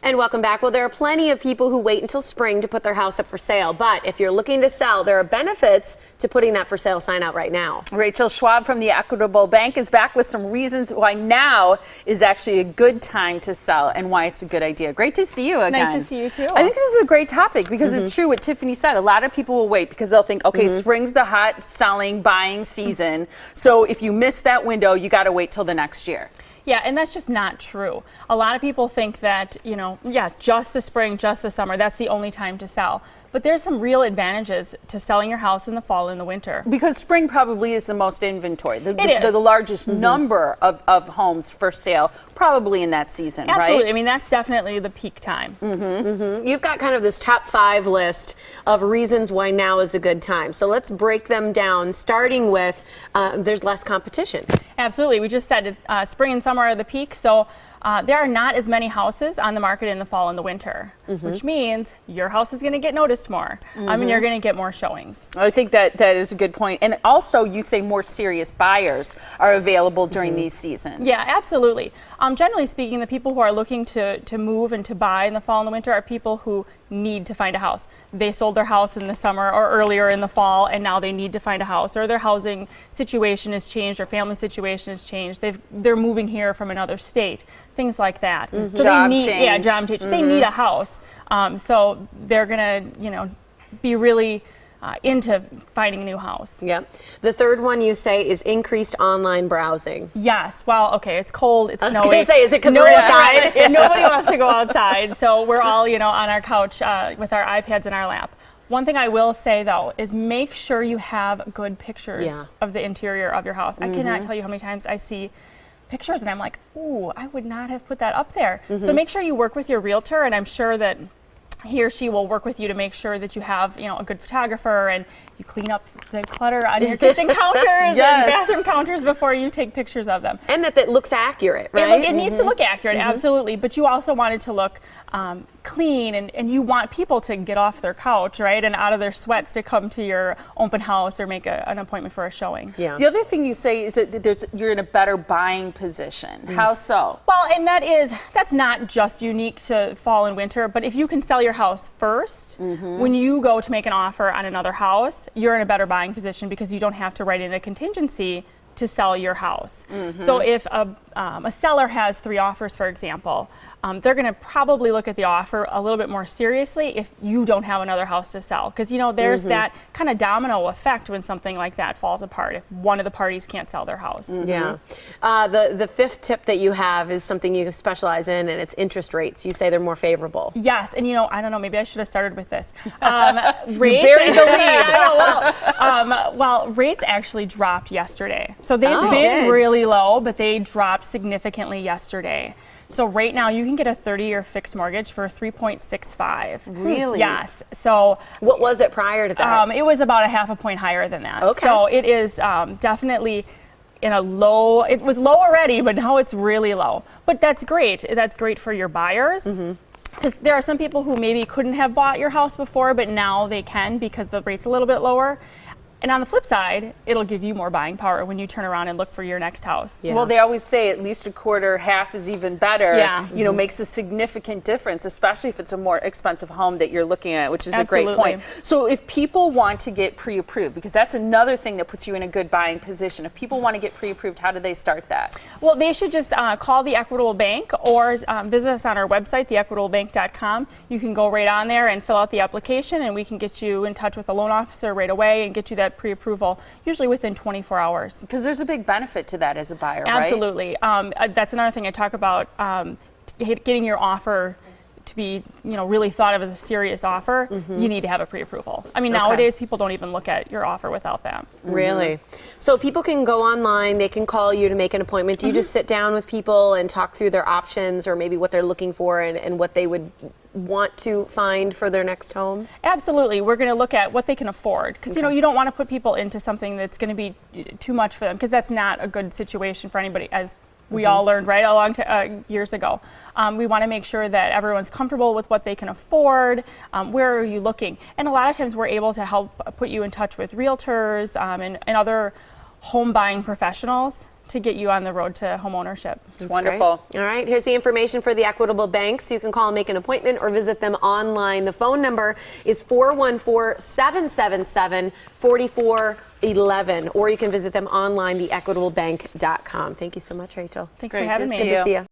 And welcome back. Well, there are plenty of people who wait until spring to put their house up for sale. But if you're looking to sell, there are benefits to putting that for sale sign out right now. Rachel Schwab from the Equitable Bank is back with some reasons why now is actually a good time to sell and why it's a good idea. Great to see you again. Nice to see you too. I think this is a great topic because it's true what Tiffany said. A lot of people will wait because they'll think, okay, spring's the hot selling, buying season. So if you miss that window, you got to wait till the next year. Yeah, and that's just not true. A lot of people think that, you know, yeah, just the spring, just the summer, that's the only time to sell. But there's some real advantages to selling your house in the fall and the winter. Because spring probably is the most inventory. It is. The largest number of homes for sale, probably in that season, Absolutely. right? I mean, that's definitely the peak time. You've got kind of this top 5 list of reasons why now is a good time. So let's break them down, starting with there's less competition. Absolutely. We just said spring and summer are the peak, so there are not as many houses on the market in the fall and the winter, which means your house is going to get noticed more. I mean, you're going to get more showings. I think that is a good point. And also, you say more serious buyers are available during these seasons. Yeah, absolutely. Generally speaking, the people who are looking to move and to buy in the fall and the winter are people who need to find a house. They sold their house in the summer or earlier in the fall, and now they need to find a house, or their housing situation has changed, or family situation has changed. They're moving here from another state, things like that. So job they need, change. yeah, job change. They need a house, so they're gonna, you know, be really into finding a new house. Yep. The third one you say is increased online browsing. Yes. Well, okay, it's cold, it's snowy. I was going to say, is it because we're inside? Nobody wants to go outside, so we're all, you know, on our couch with our iPads in our lap. One thing I will say, though, is make sure you have good pictures of the interior of your house. I cannot tell you how many times I see pictures and I'm like, ooh, I would not have put that up there. So make sure you work with your realtor, and I'm sure that he or she will work with you to make sure that you have, you know, a good photographer, and you clean up the clutter on your kitchen counters and bathroom counters before you take pictures of them. And that looks accurate, right? It needs to look accurate, absolutely. But you also want it to look clean, and you want people to get off their couch, right, and out of their sweats to come to your open house or make an appointment for a showing. Yeah. The other thing you say is that you're in a better buying position. How so? Well, and that's not just unique to fall and winter, but if you can sell your house first, when you go to make an offer on another house, you're in a better buying position because you don't have to write in a contingency to sell your house. So if a seller has 3 offers, for example, they're going to probably look at the offer a little bit more seriously if you don't have another house to sell. Because, you know, there's that kind of domino effect when something like that falls apart if one of the parties can't sell their house. Yeah. The 5th tip that you have is something you specialize in, and it's interest rates. You say they're more favorable. Yes, and you know, I don't know, maybe I should have started with this. Rates, you buried the lead. Well, rates actually dropped yesterday. So they've been really low, but they dropped significantly yesterday. So right now you can get a 30-year fixed mortgage for 3.65. Really? Yes. So what was it prior to that? It was about a half a point higher than that. Okay. So it is definitely in a low. It was low already, but now it's really low. But that's great. That's great for your buyers. Because there are some people who maybe couldn't have bought your house before, but now they can because the rate's a little bit lower. And on the flip side, it'll give you more buying power when you turn around and look for your next house. Yeah. Well, they always say at least a quarter, half is even better. Yeah. You know, makes a significant difference, especially if it's a more expensive home that you're looking at, which is Absolutely. a great point. So if people want to get pre-approved, because that's another thing that puts you in a good buying position. If people want to get pre-approved, how do they start that? Well, they should just call the Equitable Bank or visit us on our website, theequitablebank.com. You can go right on there and fill out the application, and we can get you in touch with a loan officer right away and get you that pre-approval, usually within 24 hours. Because there's a big benefit to that as a buyer, Absolutely. right? That's another thing I talk about, getting your offer to be, you know, really thought of as a serious offer. You need to have a pre-approval. I mean, nowadays people don't even look at your offer without that. Really? So people can go online, they can call you to make an appointment. Do you just sit down with people and talk through their options, or maybe what they're looking for and what they would want to find for their next home? Absolutely. We're going to look at what they can afford, because you know, you don't want to put people into something that's going to be too much for them, because that's not a good situation for anybody, as we all learned right along years ago. We want to make sure that everyone's comfortable with what they can afford. Where are you looking? And a lot of times we're able to help put you in touch with realtors and other home buying professionals to get you on the road to homeownership. It's wonderful. Great. All right, here's the information for the Equitable Bank, so you can call and make an appointment or visit them online. The phone number is 414-777-4411, or you can visit them online, theequitablebank.com. Thank you so much, Rachel. Thanks for having me. Good to see you.